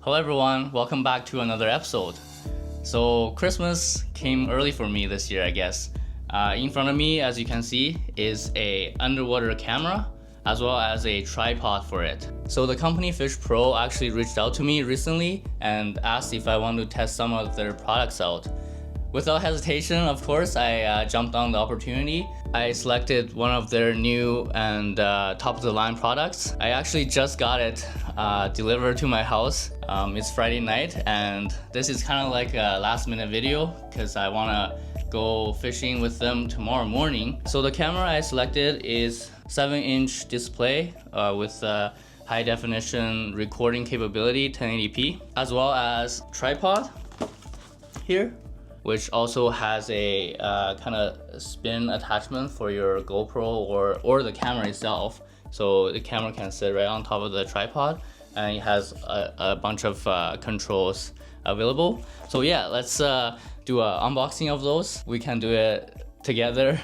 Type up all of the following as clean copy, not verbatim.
Hello everyone, welcome back to another episode. So Christmas came early for me this year, I guess. In front of me, as you can see, is a underwater camera as well as a tripod for it. So the company FishPRO actually reached out to me recently and asked if I want to test some of their products out. Without hesitation, of course, I jumped on the opportunity. I selected one of their new and top-of-the-line products. I actually just got it delivered to my house. It's Friday night, and this is kind of like a last-minute video because I want to go fishing with them tomorrow morning. So the camera I selected is 7-inch display with high-definition recording capability, 1080p, as well as tripod here, which also has a kind of spin attachment for your GoPro or the camera itself. So the camera can sit right on top of the tripod, and it has a bunch of controls available. So yeah, let's do an unboxing of those. We can do it together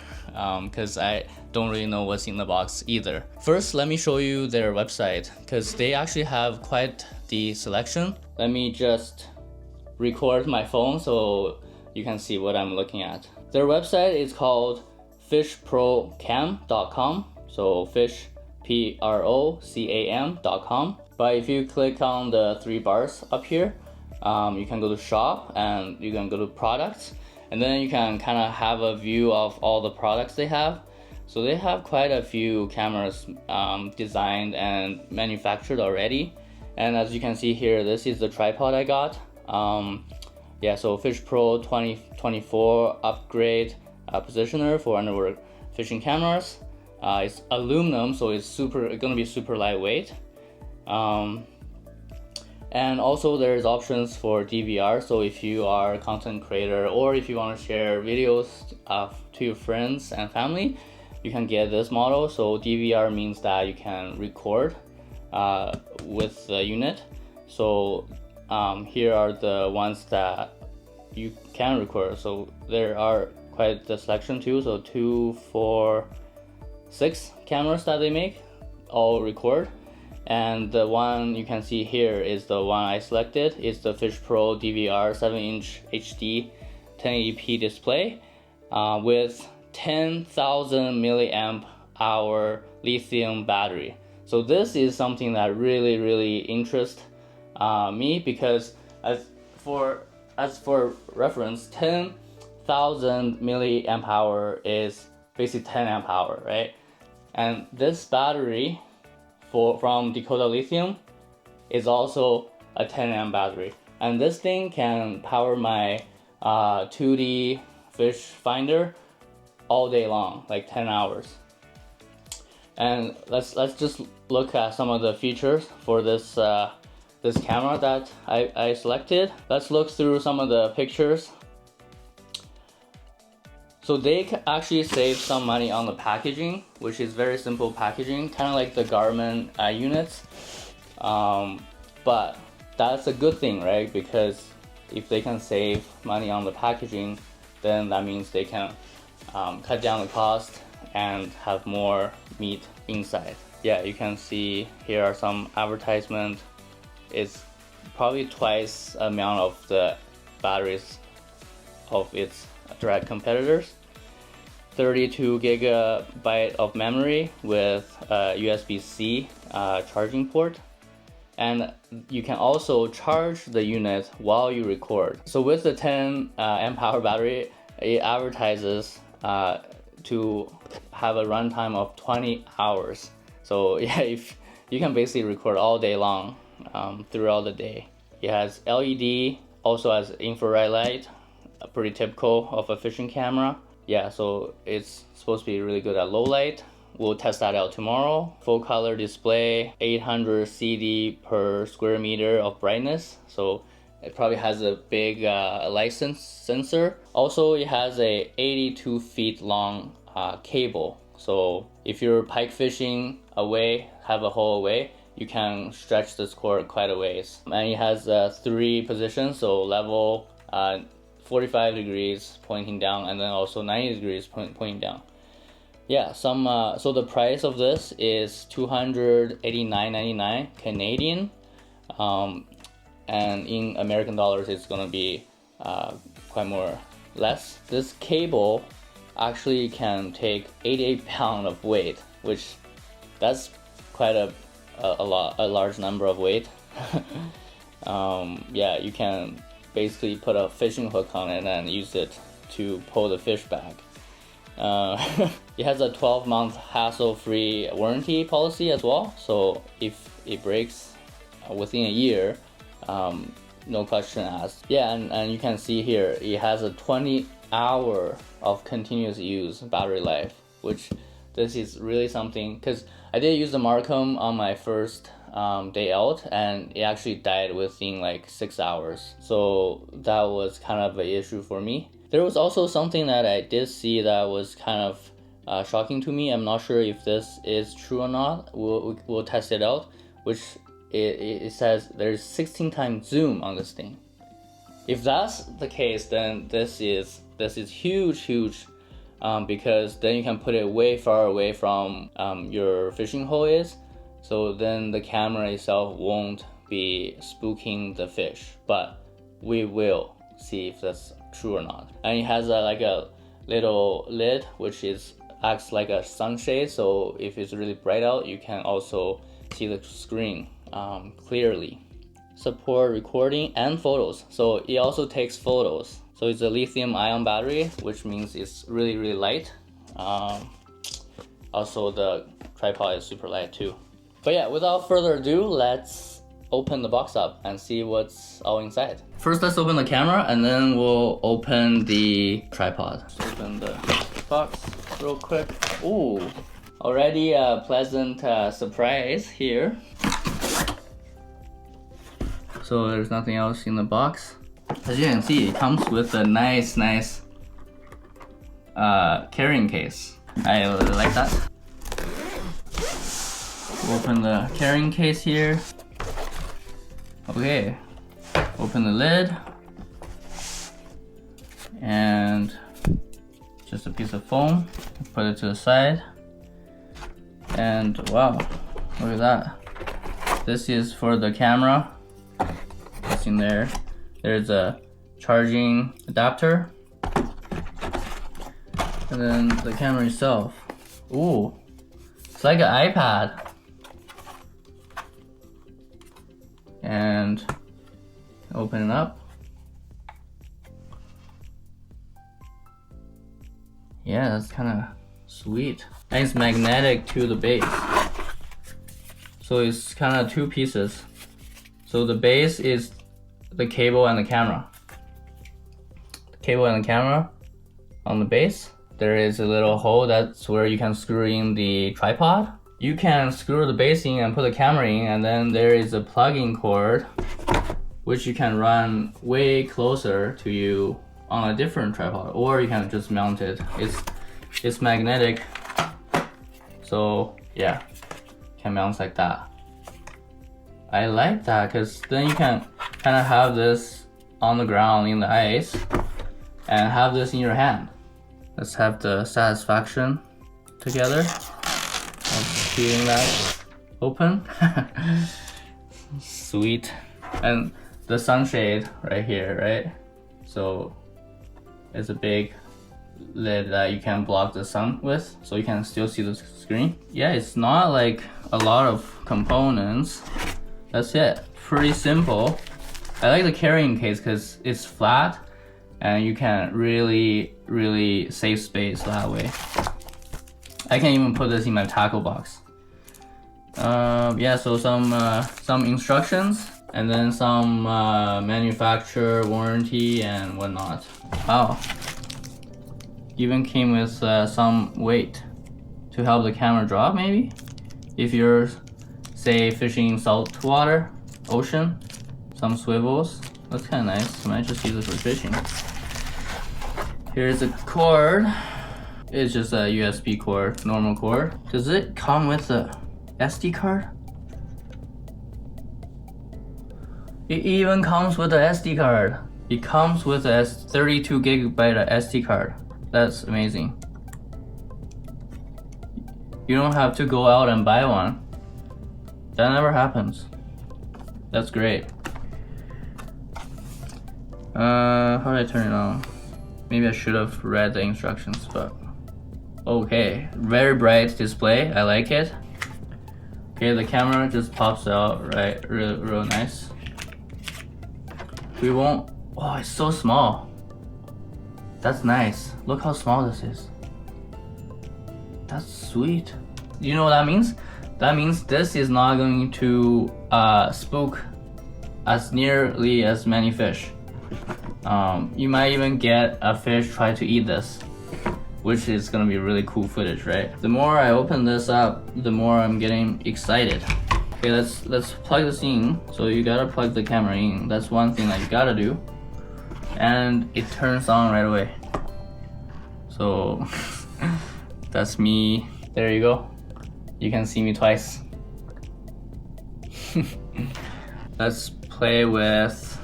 because I don't really know what's in the box either. First, let me show you their website because they actually have quite the selection. Let me just record my phone so you can see what I'm looking at. Their website is called FishPROCam.com, so FishPROCam.com. But if you click on the three bars up here, you can go to shop and you can go to products, and then you can kind of have a view of all the products they have. So they have quite a few cameras designed and manufactured already. And as you can see here, this is the tripod I got. Yeah, so FishPRO 2024 upgrade positioner for underwater fishing cameras. It's aluminum, so it's gonna be super lightweight. And also there's options for DVR, so if you are a content creator or if you want to share videos to your friends and family, you can get this model. So DVR means that you can record with the unit. So here are the ones that you can record. So there are quite the selection too. So 2, 4, 6 cameras that they make, all record. And the one you can see here is the one I selected. It's the FishPRO DVR 7-inch HD 1080p display with 10,000 milliamp hour lithium battery. So this is something that really interests me, because as for reference, 10,000 milliamp hour is basically 10 amp hour, right? And this battery from Dakota Lithium is also a 10 amp battery, and this thing can power my 2D fish finder all day long, like 10 hours. And let's just look at some of the features for this this camera that I selected. Let's look through some of the pictures. So they actually save some money on the packaging, which is very simple packaging, kind of like the Garmin units. But that's a good thing, right? Because if they can save money on the packaging, then that means they can cut down the cost and have more meat inside. Yeah, you can see here are some advertisements. It's probably twice the amount of the batteries of its direct competitors. 32 gigabyte of memory with USB-C charging port, and you can also charge the unit while you record. So with the 10 amp hour battery, it advertises to have a runtime of 20 hours. So yeah, if you can basically record all day long throughout the day. It has LED, also has infrared light, pretty typical of a fishing camera. Yeah, so it's supposed to be really good at low light. We'll test that out tomorrow. Full color display, 800 CD per square meter of brightness. So it probably has a big light sensor. Also, it has a 82 feet long cable. So if you're pike fishing away, have a hole away, you can stretch this cord quite a ways. And it has 3 positions, so level, 45 degrees pointing down, and then also 90 degrees pointing down. Yeah, so the price of this is $289.99 Canadian. and in American dollars it's gonna be quite more less. This cable actually can take 88 pounds of weight, which that's quite a large number of weight. Yeah, you can basically put a fishing hook on it and use it to pull the fish back. It has a 12-month hassle-free warranty policy as well, so if it breaks within a year, no question asked. Yeah, and you can see here it has a 20-hour of continuous use battery life, which this is really something, because I did use the Markham on my first day out, and it actually died within like 6 hours, so that was kind of an issue for me. There was also something that I did see that was kind of shocking to me. I'm not sure if this is true or not. We'll test it out, which it says there's 16 times zoom on this thing. If that's the case, then this is huge, because then you can put it way far away from your fishing hole is, so then the camera itself won't be spooking the fish. But we will see if that's true or not. And it has like a little lid which acts like a sunshade, so if it's really bright out you can also see the screen clearly. Support recording and photos, so it also takes photos. So it's a lithium ion battery, which means it's really light. Also the tripod is super light too. But yeah, without further ado, let's open the box up and see what's all inside. First, let's open the camera and then we'll open the tripod. Let's open the box real quick. Ooh, already a pleasant surprise here. So there's nothing else in the box. As you can see, it comes with a nice carrying case. I really like that. Open the carrying case here. Okay, open the lid, and just a piece of foam. Put it to the side, and wow, look at that. This is for the camera. It's in there. There's a charging adapter, and then the camera itself. Ooh, it's like an iPad. And open it up. Yeah, that's kind of sweet. And it's magnetic to the base, so it's kind of two pieces. So the base is the cable and the camera. The cable and the camera on the base. There is a little hole, that's where you can screw in the tripod. You can screw the base in and put the camera in, and then there is a plug-in cord which you can run way closer to you on a different tripod, or you can just mount it. It's magnetic, so yeah, can mount like that. I like that because then you can kind of have this on the ground in the ice and have this in your hand. Let's have the satisfaction together of peeling that open. Sweet. And the sunshade right here, right? So it's a big lid that you can block the sun with, so you can still see the screen. Yeah, it's not like a lot of components. That's it. Pretty simple. I like the carrying case because it's flat and you can really save space that way. I can even put this in my tackle box. Yeah, so some instructions and then some manufacturer warranty and whatnot. Wow. Even came with some weight to help the camera drop, maybe? If you're, say, fishing saltwater, ocean, some swivels. That's kind of nice. I might just use it for fishing. Here's a cord. It's just a USB cord, normal cord. Does it come with a SD card? It even comes with a SD card. It comes with a 32 gigabyte SD card. That's amazing. You don't have to go out and buy one. That never happens. That's great. How do I turn it on? Maybe I should have read the instructions, but okay. Very bright display, I like it. Okay, the camera just pops out, right? Real nice. We won't, oh, it's so small. That's nice. Look how small this is. That's sweet. You know what that means? That means this is not going to spook as nearly as many fish. You might even get a fish try to eat this, which is gonna be really cool footage, right? The more I open this up, the more I'm getting excited. Okay, let's plug this in. So you gotta plug the camera in. That's one thing that you gotta do. And it turns on right away. So that's me. There you go. You can see me twice. Let's play with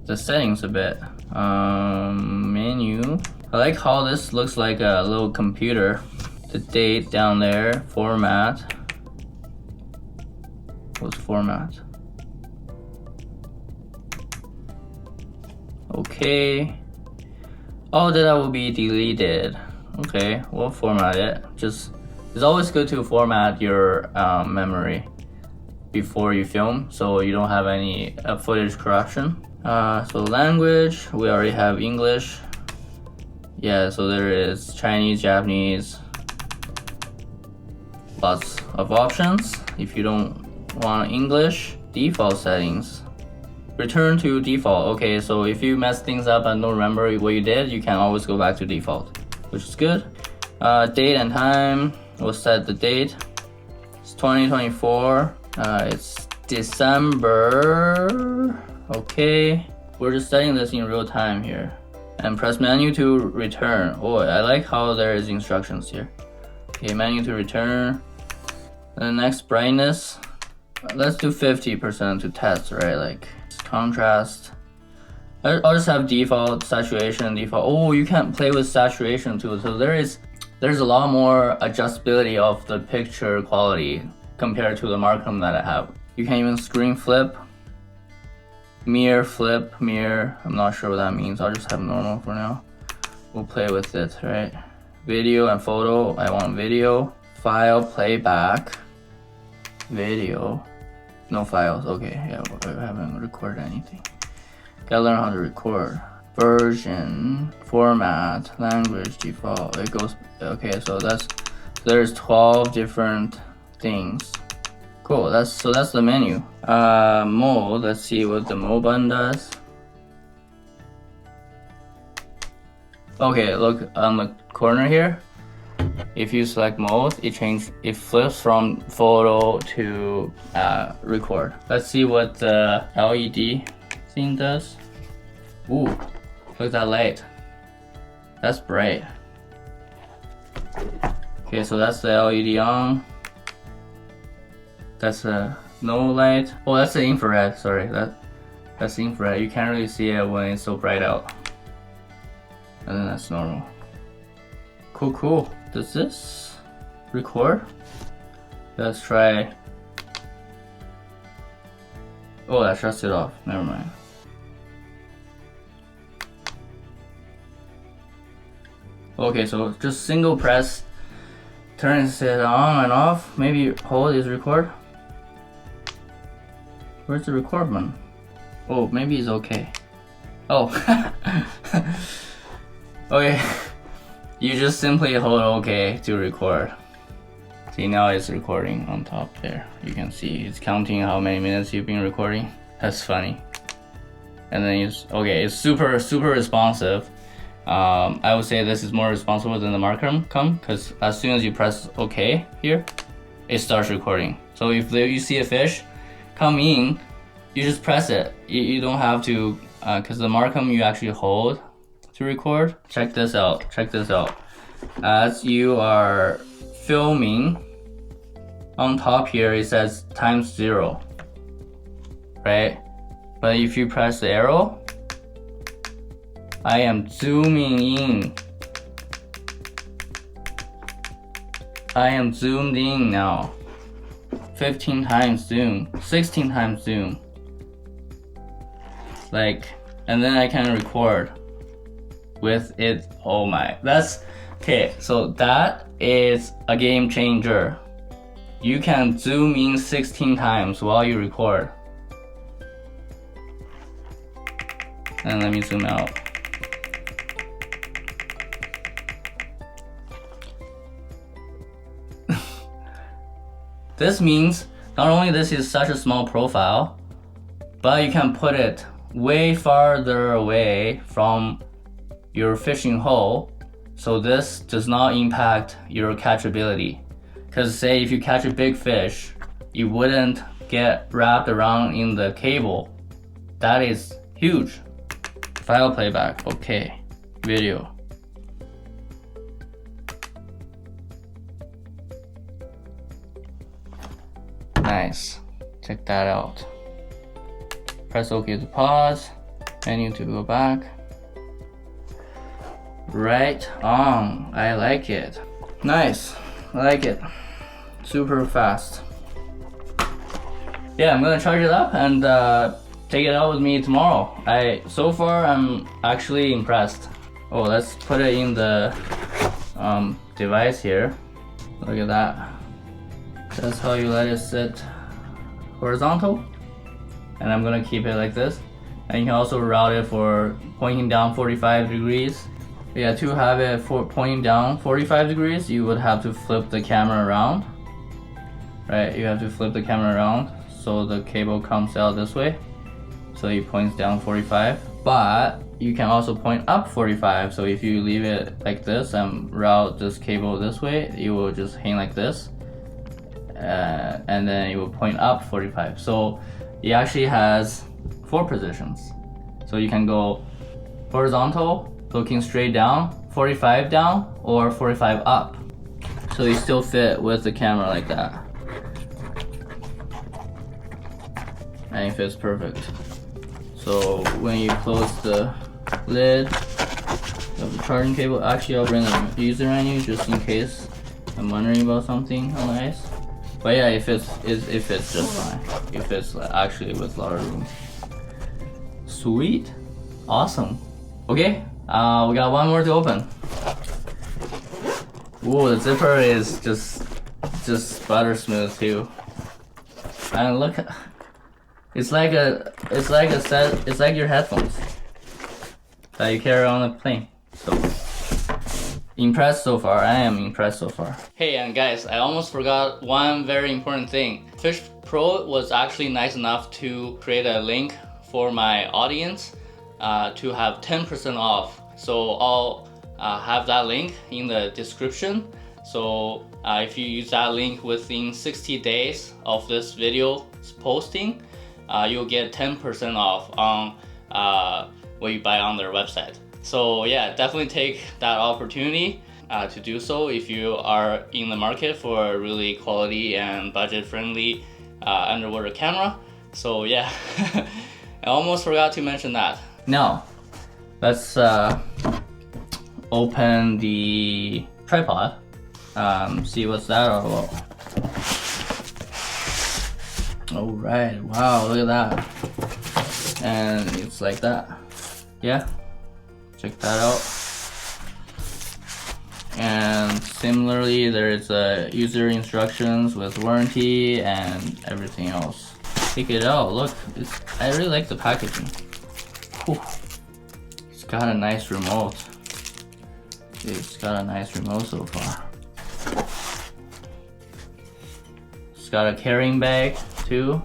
the settings a bit. Menu. I like how this looks like a little computer. The date down there, format. What's format? Okay. All data will be deleted. Okay, we'll format it. It's always good to format your memory before you film, so you don't have any footage corruption. So language, we already have English. Yeah, so there is Chinese, Japanese, lots of options. If you don't want English, default settings. Return to default. Okay, so if you mess things up and don't remember what you did, you can always go back to default, which is good. Date and time, we'll set the date. It's 2024. It's December. Okay, we're just setting this in real time here. And press menu to return. Oh, I like how there is instructions here. Okay, menu to return. And next, brightness. Let's do 50% to test, right? Like contrast. I'll just have default, saturation, default. Oh, you can play with saturation too. So there's a lot more adjustability of the picture quality compared to the Markham that I have. You can even screen flip. Mirror, flip, mirror. I'm not sure what that means. I'll just have normal for now. We'll play with it, right? Video and photo. I want video. File, playback. Video. No files. Okay, yeah, I haven't recorded anything. Gotta learn how to record. Version, format, language, default. It goes. Okay, so there's 12 different things. Cool, that's the menu. Mode, let's see what the mode button does. Okay, look on the corner here. If you select mode, it flips from photo to record. Let's see what the LED thing does. Ooh, look at that light. That's bright. Okay, so that's the LED on. That's a no light. Oh, that's the infrared. Sorry, that's infrared. You can't really see it when it's so bright out. And then that's normal. Cool. Does this record? Let's try. Oh, that shuts it off. Never mind. Okay, so just single press turns it on and off. Maybe hold is record. Where's the record button? Oh, maybe it's okay. Oh. Okay. You just simply hold OK to record. See, now it's recording on top there. You can see it's counting how many minutes you've been recording. That's funny. And then it's super responsive. I would say this is more responsive than the Markham because as soon as you press OK here, it starts recording. So if you see a fish come in, you just press it. You don't have to, because the Markham you actually hold to record. Check this out. As you are filming, on top here it says ×0, right? But if you press the arrow, I am zooming in. I am zoomed in now. 15 times zoom, 16 times zoom. Like, and then I can record with it. Oh my, that's okay. So that is a game changer. You can zoom in 16 times while you record. And let me zoom out. This means not only this is such a small profile, but you can put it way farther away from your fishing hole, so this does not impact your catchability. Because say if you catch a big fish, it wouldn't get wrapped around in the cable. That is huge. File playback, okay. Video. Nice, check that out. Press OK to pause, menu to go back. Right on, I like it. Nice, I like it. Super fast. Yeah, I'm gonna charge it up and take it out with me tomorrow. So far I'm actually impressed. Oh, let's put it in the device here. Look at that. That's how you let it sit horizontal. And I'm gonna keep it like this. And you can also route it for pointing down 45 degrees. Yeah, to have it for pointing down 45 degrees, you would have to flip the camera around. Right, you have to flip the camera around so the cable comes out this way. So it points down 45. But you can also point up 45. So if you leave it like this and route this cable this way, it will just hang like this. And then it will point up 45. So it actually has 4 positions. So you can go horizontal, looking straight down, 45 down, or 45 up. So you still fit with the camera like that. And it fits perfect. So when you close the lid of the charging cable, actually I'll bring the user menu just in case I'm wondering about something on the ice. But yeah, it fits just fine. It fits actually with a lot of room. Sweet, awesome. Okay, we got one more to open. Ooh, the zipper is just butter smooth too. And look, it's like your headphones that you carry on the plane. So impressed so far. I am impressed so far. Hey, and guys, I almost forgot one very important thing. FishPRO was actually nice enough to create a link for my audience to have 10% off. So I'll have that link in the description. So if you use that link within 60 days of this video posting, you'll get 10% off on what you buy on their website. So yeah, definitely take that opportunity to do so if you are in the market for a really quality and budget-friendly underwater camera. So yeah, I almost forgot to mention that. Now, let's open the tripod, see what's that all about. Alright, wow, look at that. And it's like that. Yeah, check that out. And similarly, there's user instructions with warranty and everything else. Check it out, look, I really like the packaging. Whew. It's got a nice remote. It's got a nice remote so far. It's got a carrying bag too.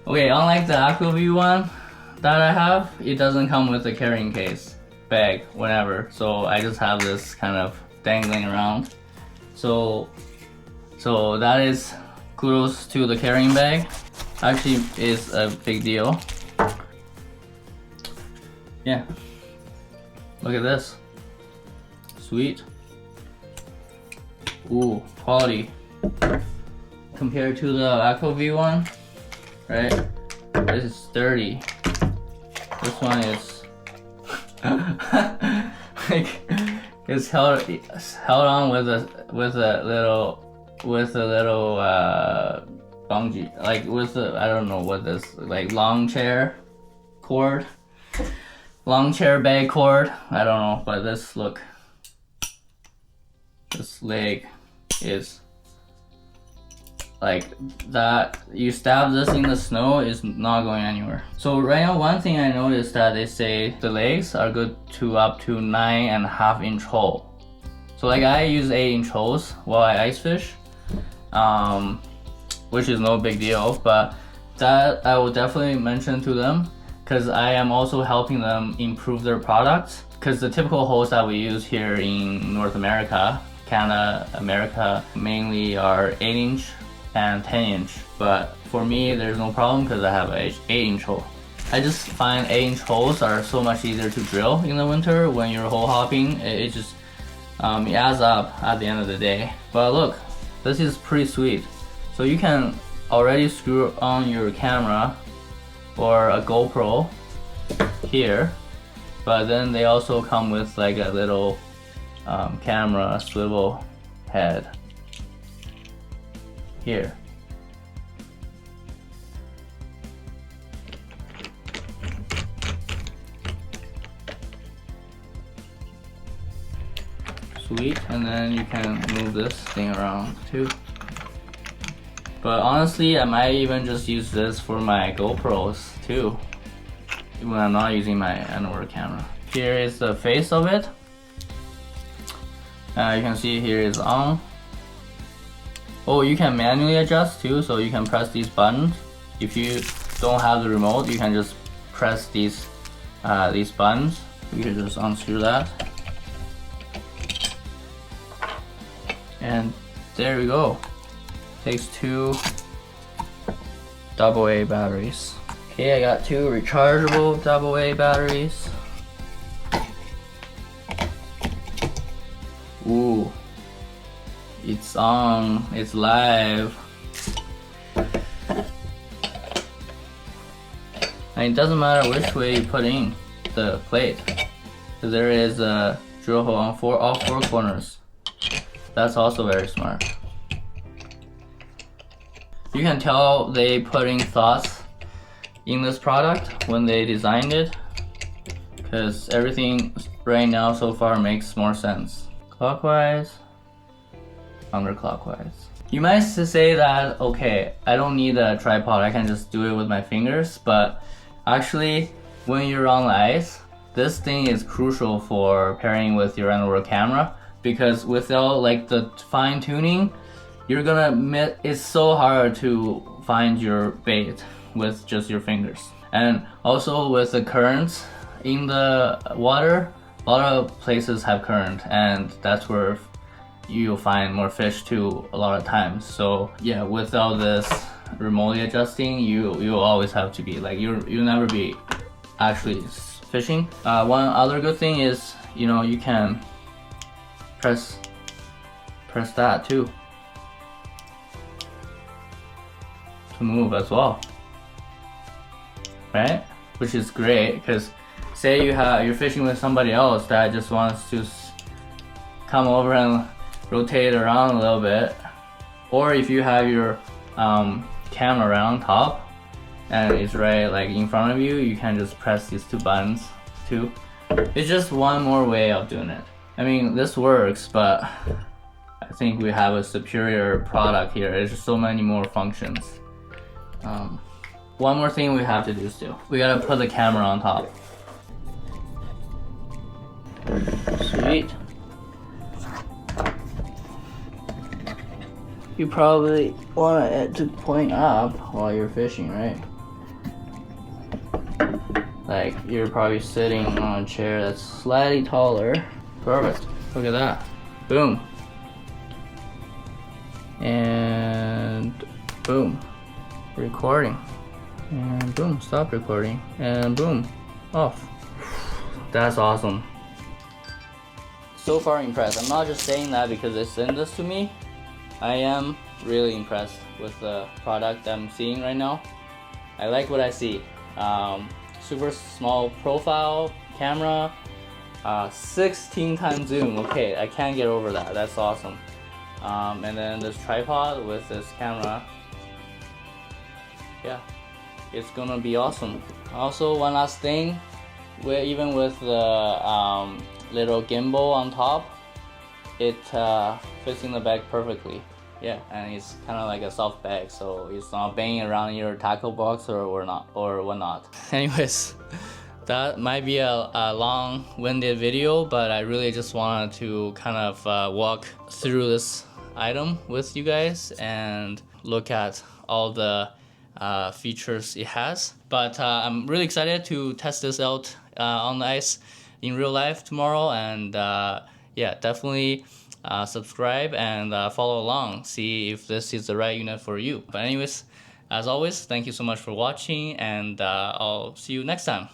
Okay, unlike the Aquaview one that I have, it doesn't come with a carrying case bag whenever. So I just have this kind of dangling around. So that is kudos to the carrying bag. Actually, is a big deal. Yeah. Look at this. Sweet. Ooh, quality. Compared to the Aquaview one, right? This is sturdy. This one is like it's held on with a little bungee, like with the, I don't know what this, like long chair cord, long chair bag cord, I don't know, but this, look, this leg is like that. You stab this in the snow, is not going anywhere. So right now, one thing I noticed that they say the legs are good to up to 9.5 inch hole. So like I use 8 inch holes while I ice fish, which is no big deal, but that I will definitely mention to them, because I am also helping them improve their products. Because the typical holes that we use here in North America, Canada, America, mainly are 8 inch and 10 inch. But for me, there's no problem because I have an 8 inch hole. I just find 8 inch holes are so much easier to drill in the winter when you're hole hopping. It just it adds up at the end of the day. But look, this is pretty sweet. So you can already screw on your camera or a GoPro here, but then they also come with like a little camera swivel head here. Sweet, and then you can move this thing around too. But honestly, I might even just use this for my GoPros too, when I'm not using my underwater camera. Here is the face of it. You can see here is on. Oh, you can manually adjust too, so you can press these buttons. If you don't have the remote, you can just press these buttons. You can just unscrew that. And there we go. Takes 2 AA batteries. Okay, I got 2 rechargeable AA batteries. Ooh, it's on, it's live. And it doesn't matter which way you put in the plate, because there is a drill hole on all 4 corners. That's also very smart. You can tell they put in thoughts in this product when they designed it, because everything right now so far makes more sense. Clockwise, counterclockwise. You might say that, okay, I don't need a tripod, I can just do it with my fingers, but actually when you're on the ice, this thing is crucial for pairing with your underwater camera, because without like the fine tuning, you're gonna it's so hard to find your bait with just your fingers. And also with the currents in the water, a lot of places have current, and that's where you'll find more fish too a lot of times. So yeah, without this remotely adjusting, you'll always have to be like, you'll never be actually fishing. One other good thing is, you know, you can press that too to move as well, right? Which is great, because say you're fishing with somebody else that just wants to come over and rotate around a little bit, or if you have your camera right on top and it's right like in front of you, you can just press these 2 buttons too. It's just one more way of doing it. I mean, this works, but I think we have a superior product here. There's just so many more functions. One more thing we have to do still. We gotta put the camera on top. Sweet. You probably want it to point up while you're fishing, right? Like, you're probably sitting on a chair that's slightly taller. Perfect. Look at that. Boom. And boom. Recording. And boom. Stop recording. And boom. Off. That's awesome. So far impressed. I'm not just saying that because they sent this to me. I am really impressed with the product I'm seeing right now. I like what I see. Super small profile camera, 16 times zoom. Okay, I can't get over that. That's awesome. And then this tripod with this camera. yeah, it's gonna be awesome. Also, one last thing, even with the little gimbal on top, it fits in the bag perfectly. Yeah, and it's kind of like a soft bag, so it's not banging around your tackle box or not or whatnot. Anyways, that might be a long-winded video, but I really just wanted to kind of walk through this item with you guys and look at all the features it has. But I'm really excited to test this out on the ice in real life tomorrow, and yeah, definitely subscribe and follow along, see if this is the right unit for you. But anyways, as always, thank you so much for watching, and I'll see you next time.